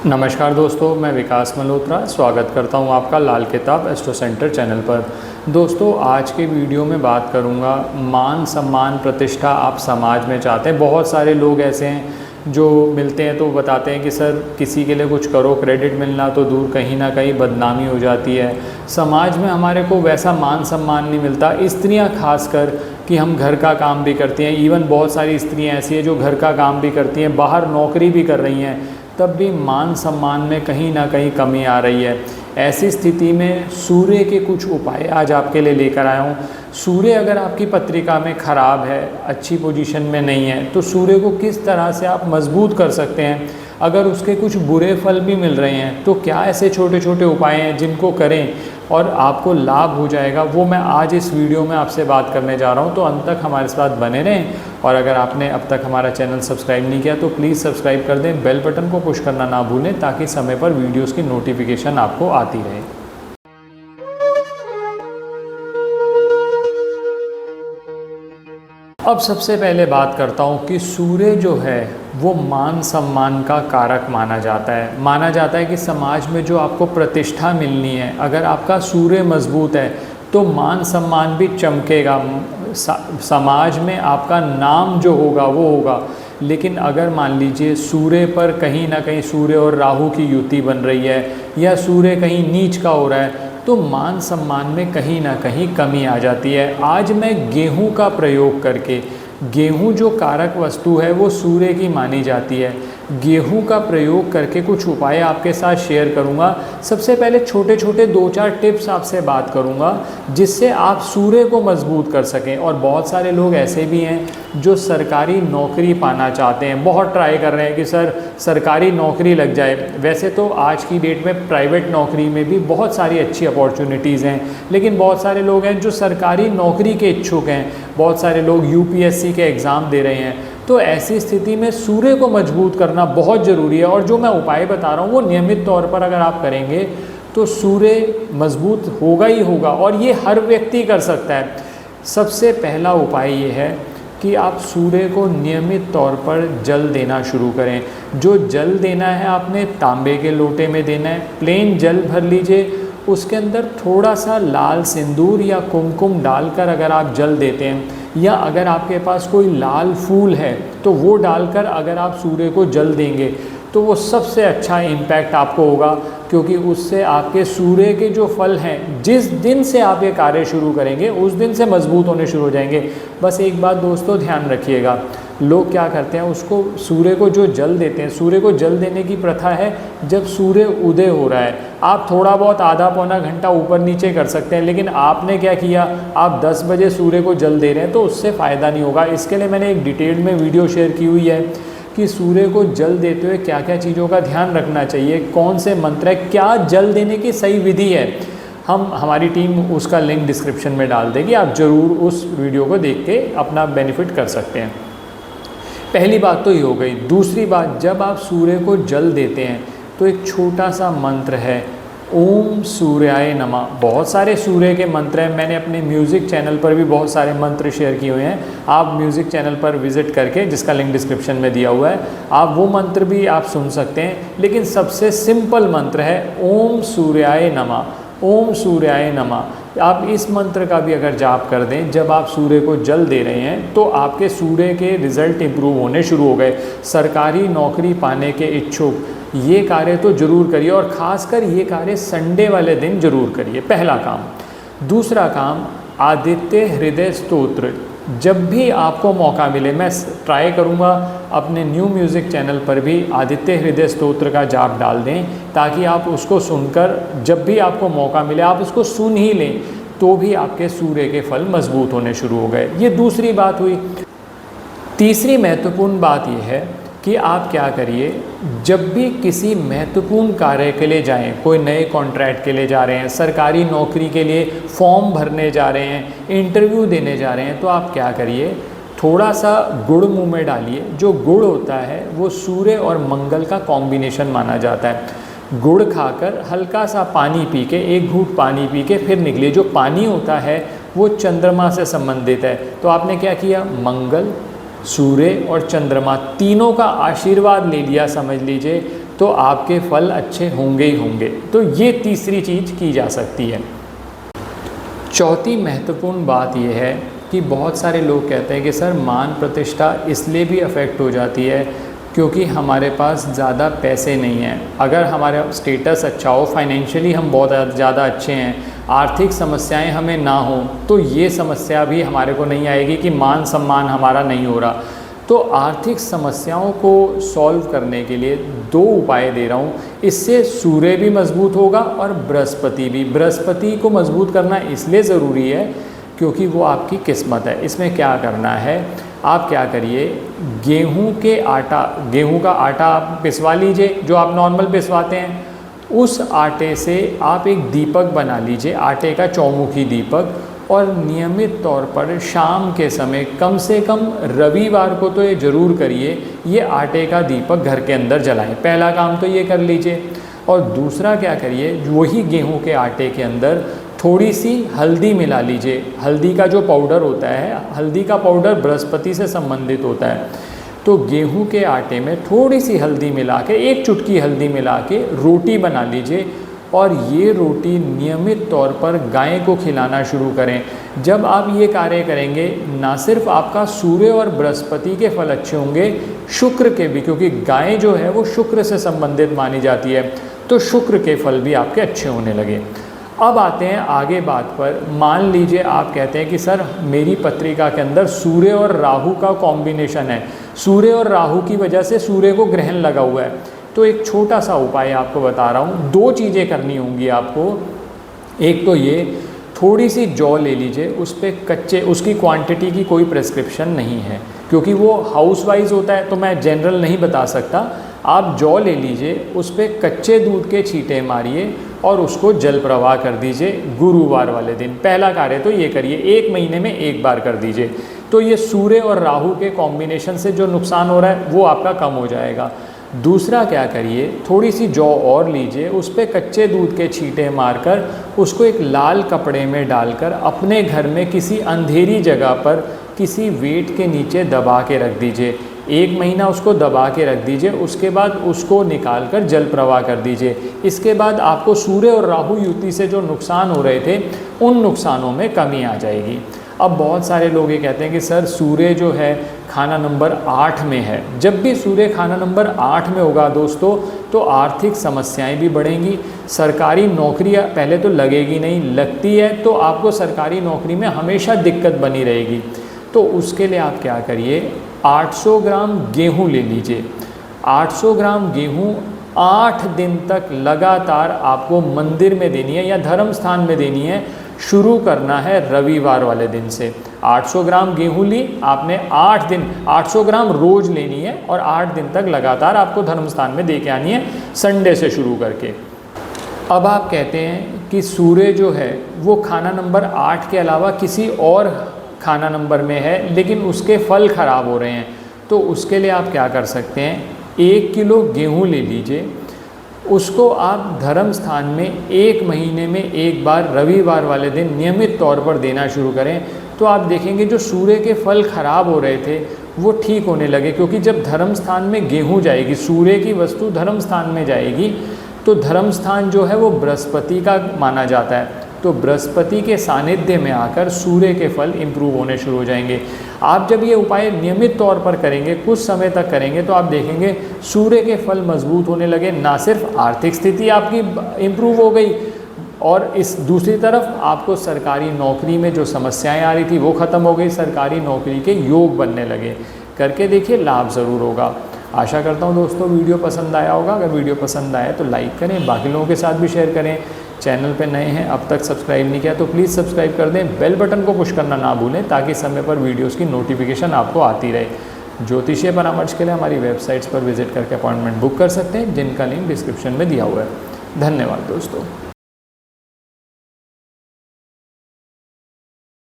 नमस्कार दोस्तों, मैं विकास मल्होत्रा स्वागत करता हूं आपका लाल किताब एस्ट्रो सेंटर चैनल पर। दोस्तों, आज के वीडियो में बात करूंगा मान सम्मान प्रतिष्ठा आप समाज में चाहते हैं। बहुत सारे लोग ऐसे हैं जो मिलते हैं तो बताते हैं कि सर किसी के लिए कुछ करो, क्रेडिट मिलना तो दूर कहीं ना कहीं बदनामी हो जाती है। समाज में हमारे को वैसा मान सम्मान नहीं मिलता। स्त्रियाँ खासकर कि हम घर का काम भी करती हैं, इवन बहुत सारी स्त्रियाँ ऐसी हैं जो घर का काम भी करती हैं, बाहर नौकरी भी कर रही हैं, तब भी मान सम्मान में कहीं ना कहीं कमी आ रही है। ऐसी स्थिति में सूर्य के कुछ उपाय आज आपके लिए लेकर आया हूँ। सूर्य अगर आपकी पत्रिका में ख़राब है, अच्छी पोजीशन में नहीं है, तो सूर्य को किस तरह से आप मजबूत कर सकते हैं। अगर उसके कुछ बुरे फल भी मिल रहे हैं तो क्या ऐसे छोटे छोटे उपाय हैं जिनको करें और आपको लाभ हो जाएगा, वो मैं आज इस वीडियो में आपसे बात करने जा रहा हूं। तो अंत तक हमारे साथ बने रहें। और अगर आपने अब तक हमारा चैनल सब्सक्राइब नहीं किया तो प्लीज़ सब्सक्राइब कर दें, बेल बटन को पुश करना ना भूलें ताकि समय पर वीडियोज़ की नोटिफिकेशन आपको आती रहे। अब सबसे पहले बात करता हूँ कि सूर्य जो है वो मान सम्मान का कारक माना जाता है। माना जाता है कि समाज में जो आपको प्रतिष्ठा मिलनी है, अगर आपका सूर्य मजबूत है तो मान सम्मान भी चमकेगा, समाज में आपका नाम जो होगा वो होगा। लेकिन अगर मान लीजिए सूर्य पर कहीं ना कहीं सूर्य और राहु की युति बन रही है या सूर्य कहीं नीच का हो रहा है तो मान सम्मान में कहीं ना कहीं कमी आ जाती है। आज मैं गेहूं का प्रयोग करके, गेहूं जो कारक वस्तु है वो सूर्य की मानी जाती है, गेहूं का प्रयोग करके कुछ उपाय आपके साथ शेयर करूंगा। सबसे पहले छोटे छोटे 2-4 टिप्स आपसे बात करूंगा जिससे आप सूर्य को मजबूत कर सकें। और बहुत सारे लोग ऐसे भी हैं जो सरकारी नौकरी पाना चाहते हैं, बहुत ट्राई कर रहे हैं कि सर सरकारी नौकरी लग जाए। वैसे तो आज की डेट में प्राइवेट नौकरी में भी बहुत सारी अच्छी अपॉर्चुनिटीज़ हैं, लेकिन बहुत सारे लोग हैं जो सरकारी नौकरी के इच्छुक हैं। बहुत सारे लोग यूपीएससी के एग्ज़ाम दे रहे हैं। तो ऐसी स्थिति में सूर्य को मजबूत करना बहुत ज़रूरी है। और जो मैं उपाय बता रहा हूँ वो नियमित तौर पर अगर आप करेंगे तो सूर्य मजबूत होगा ही होगा, और ये हर व्यक्ति कर सकता है। सबसे पहला उपाय ये है कि आप सूर्य को नियमित तौर पर जल देना शुरू करें। जो जल देना है आपने तांबे के लोटे में देना है, प्लेन जल भर लीजिए, उसके अंदर थोड़ा सा लाल सिंदूर या कुमकुम डालकर अगर आप जल देते हैं, या अगर आपके पास कोई लाल फूल है तो वो डालकर अगर आप सूर्य को जल देंगे तो वो सबसे अच्छा इम्पैक्ट आपको होगा, क्योंकि उससे आपके सूर्य के जो फल हैं जिस दिन से आप ये कार्य शुरू करेंगे उस दिन से मजबूत होने शुरू हो जाएंगे। बस एक बात दोस्तों ध्यान रखिएगा, लोग क्या करते हैं, उसको सूर्य को जो जल देते हैं, सूर्य को जल देने की प्रथा है जब सूर्य उदय हो रहा है। आप थोड़ा बहुत आधा पौना घंटा ऊपर नीचे कर सकते हैं, लेकिन आपने क्या किया, आप 10 बजे सूर्य को जल दे रहे हैं तो उससे फ़ायदा नहीं होगा। इसके लिए मैंने एक डिटेल में वीडियो शेयर की हुई है कि सूर्य को जल देते हुए क्या क्या चीज़ों का ध्यान रखना चाहिए, कौन से मंत्र है, क्या जल देने की सही विधि है। हमारी टीम उसका लिंक डिस्क्रिप्शन में डाल देगी, आप ज़रूर उस वीडियो को देख के अपना बेनिफिट कर सकते हैं। पहली बात तो ये हो गई। दूसरी बात, जब आप सूर्य को जल देते हैं तो एक छोटा सा मंत्र है, ओम सूर्याय नमः। बहुत सारे सूर्य के मंत्र हैं, मैंने अपने म्यूज़िक चैनल पर भी बहुत सारे मंत्र शेयर किए हुए हैं। आप म्यूज़िक चैनल पर विज़िट करके, जिसका लिंक डिस्क्रिप्शन में दिया हुआ है, आप वो मंत्र भी आप सुन सकते हैं। लेकिन सबसे सिंपल मंत्र है ओम सूर्याय नमः, ओम सूर्याय नमः। आप इस मंत्र का भी अगर जाप कर दें जब आप सूर्य को जल दे रहे हैं तो आपके सूर्य के रिज़ल्ट इंप्रूव होने शुरू हो गए। सरकारी नौकरी पाने के इच्छुक ये कार्य तो ज़रूर करिए, और ख़ासकर ये कार्य संडे वाले दिन ज़रूर करिए, पहला काम। दूसरा काम, आदित्य हृदय स्तोत्र। जब भी आपको मौका मिले, मैं ट्राई करूँगा अपने न्यू म्यूज़िक चैनल पर भी आदित्य हृदय स्तोत्र का जाप डाल दें, ताकि आप उसको सुनकर जब भी आपको मौका मिले आप उसको सुन ही लें, तो भी आपके सूर्य के फल मजबूत होने शुरू हो गए। ये दूसरी बात हुई। तीसरी महत्वपूर्ण बात यह है कि आप क्या करिए, जब भी किसी महत्वपूर्ण कार्य के लिए जाएं, कोई नए कॉन्ट्रैक्ट के लिए जा रहे हैं, सरकारी नौकरी के लिए फॉर्म भरने जा रहे हैं, इंटरव्यू देने जा रहे हैं, तो आप क्या करिए, थोड़ा सा गुड़ मुंह में डालिए। जो गुड़ होता है वो सूर्य और मंगल का कॉम्बिनेशन माना जाता है। गुड़ खाकर हल्का सा पानी पी के, एक घूंट पानी पी के फिर निकलिए। जो पानी होता है वो चंद्रमा से संबंधित है। तो आपने क्या किया, मंगल, सूर्य और चंद्रमा तीनों का आशीर्वाद ले लिया, समझ लीजिए। तो आपके फल अच्छे होंगे ही होंगे। तो ये तीसरी चीज़ की जा सकती है। चौथी महत्वपूर्ण बात यह है कि बहुत सारे लोग कहते हैं कि सर मान प्रतिष्ठा इसलिए भी अफेक्ट हो जाती है क्योंकि हमारे पास ज़्यादा पैसे नहीं हैं। अगर हमारा स्टेटस अच्छा हो, फाइनेंशियली हम बहुत ज़्यादा अच्छे हैं, आर्थिक समस्याएं हमें ना हो, तो ये समस्या भी हमारे को नहीं आएगी कि मान सम्मान हमारा नहीं हो रहा। तो आर्थिक समस्याओं को सॉल्व करने के लिए 2 उपाय दे रहा हूँ। इससे सूर्य भी मजबूत होगा और बृहस्पति भी। बृहस्पति को मजबूत करना इसलिए ज़रूरी है क्योंकि वो आपकी किस्मत है। इसमें क्या करना है, आप क्या करिए, गेहूं का आटा आप पिसवा लीजिए, जो आप नॉर्मल पिसवाते हैं। उस आटे से आप एक दीपक बना लीजिए, आटे का चौमुखी दीपक, और नियमित तौर पर शाम के समय, कम से कम रविवार को तो ये ज़रूर करिए, ये आटे का दीपक घर के अंदर जलाएं। पहला काम तो ये कर लीजिए। और दूसरा क्या करिए, वही गेहूं के आटे के अंदर थोड़ी सी हल्दी मिला लीजिए। हल्दी का जो पाउडर होता है, हल्दी का पाउडर बृहस्पति से संबंधित होता है। तो गेहूं के आटे में थोड़ी सी हल्दी मिला के, 1 चुटकी हल्दी मिला के रोटी बना लीजिए, और ये रोटी नियमित तौर पर गाय को खिलाना शुरू करें। जब आप ये कार्य करेंगे, ना सिर्फ आपका सूर्य और बृहस्पति के फल अच्छे होंगे, शुक्र के भी, क्योंकि गाय जो है वो शुक्र से संबंधित मानी जाती है, तो शुक्र के फल भी आपके अच्छे होने लगे। अब आते हैं आगे बात पर। मान लीजिए आप कहते हैं कि सर मेरी पत्रिका के अंदर सूर्य और राहु का कॉम्बिनेशन है, सूर्य और राहु की वजह से सूर्य को ग्रहण लगा हुआ है। तो एक छोटा सा उपाय आपको बता रहा हूँ। 2 चीज़ें करनी होंगी आपको। एक तो ये, थोड़ी सी जौ ले लीजिए, उस पर कच्चे, उसकी क्वांटिटी की कोई प्रेस्क्रिप्शन नहीं है क्योंकि वो हाउस वाइज होता है, तो मैं जनरल नहीं बता सकता। आप जौ ले लीजिए, उस पर कच्चे दूध के छींटे मारिए और उसको जल प्रवाह कर दीजिए गुरुवार वाले दिन। पहला कार्य तो ये करिए, 1 महीने में 1 बार कर दीजिए। तो ये सूर्य और राहु के कॉम्बिनेशन से जो नुकसान हो रहा है वो आपका कम हो जाएगा। दूसरा क्या करिए, थोड़ी सी जौ और लीजिए, उस पर कच्चे दूध के छींटे मारकर उसको एक लाल कपड़े में डालकर अपने घर में किसी अंधेरी जगह पर किसी वेट के नीचे दबा के रख दीजिए। 1 महीना उसको दबा के रख दीजिए, उसके बाद उसको निकाल कर जल प्रवाह कर दीजिए। इसके बाद आपको सूर्य और राहु युति से जो नुकसान हो रहे थे, उन नुकसानों में कमी आ जाएगी। अब बहुत सारे लोग ये कहते हैं कि सर सूर्य जो है खाना नंबर 8 में है। जब भी सूर्य खाना नंबर 8 में होगा दोस्तों, तो आर्थिक समस्याएं भी बढ़ेंगी। सरकारी नौकरी पहले तो लगेगी नहीं, लगती है तो आपको सरकारी नौकरी में हमेशा दिक्कत बनी रहेगी। तो उसके लिए आप क्या करिए, 800 ग्राम गेहूँ ले लीजिए। 800 ग्राम गेहूँ 8 दिन तक लगातार आपको मंदिर में देनी है या धर्म स्थान में देनी है। शुरू करना है रविवार वाले दिन से। 800 ग्राम गेहूँ ली आपने, 8 दिन 800 ग्राम रोज़ लेनी है और 8 दिन तक लगातार आपको धर्म स्थान में दे के आनी है, संडे से शुरू करके। अब आप कहते हैं कि सूर्य जो है वो खाना नंबर 8 के अलावा किसी और खाना नंबर में है, लेकिन उसके फल ख़राब हो रहे हैं। तो उसके लिए आप क्या कर सकते हैं, 1 किलो गेहूँ ले लीजिए, उसको आप धर्म स्थान में 1 महीने में 1 बार रविवार वाले दिन नियमित तौर पर देना शुरू करें। तो आप देखेंगे जो सूर्य के फल खराब हो रहे थे वो ठीक होने लगे, क्योंकि जब धर्म स्थान में गेहूँ जाएगी, सूर्य की वस्तु धर्म स्थान में जाएगी, तो धर्म स्थान जो है वो बृहस्पति का माना जाता है। तो बृहस्पति के सानिध्य में आकर सूर्य के फल इम्प्रूव होने शुरू हो जाएंगे। आप जब ये उपाय नियमित तौर पर करेंगे, कुछ समय तक करेंगे, तो आप देखेंगे सूर्य के फल मजबूत होने लगे। ना सिर्फ आर्थिक स्थिति आपकी इम्प्रूव हो गई, और इस दूसरी तरफ आपको सरकारी नौकरी में जो समस्याएं आ रही थी वो ख़त्म हो गई, सरकारी नौकरी के योग बनने लगे। करके देखिए, लाभ ज़रूर होगा। आशा करता हूँ दोस्तों वीडियो पसंद आया होगा। अगर वीडियो पसंद आए तो लाइक करें, बाकी लोगों के साथ भी शेयर करें। चैनल पे नए हैं, अब तक सब्सक्राइब नहीं किया तो प्लीज़ सब्सक्राइब कर दें। बेल बटन को पुश करना ना भूलें ताकि समय पर वीडियोस की नोटिफिकेशन आपको आती रहे। ज्योतिषीय परामर्श के लिए हमारी वेबसाइट्स पर विजिट करके अपॉइंटमेंट बुक कर सकते हैं, जिनका लिंक डिस्क्रिप्शन में दिया हुआ है। धन्यवाद दोस्तों।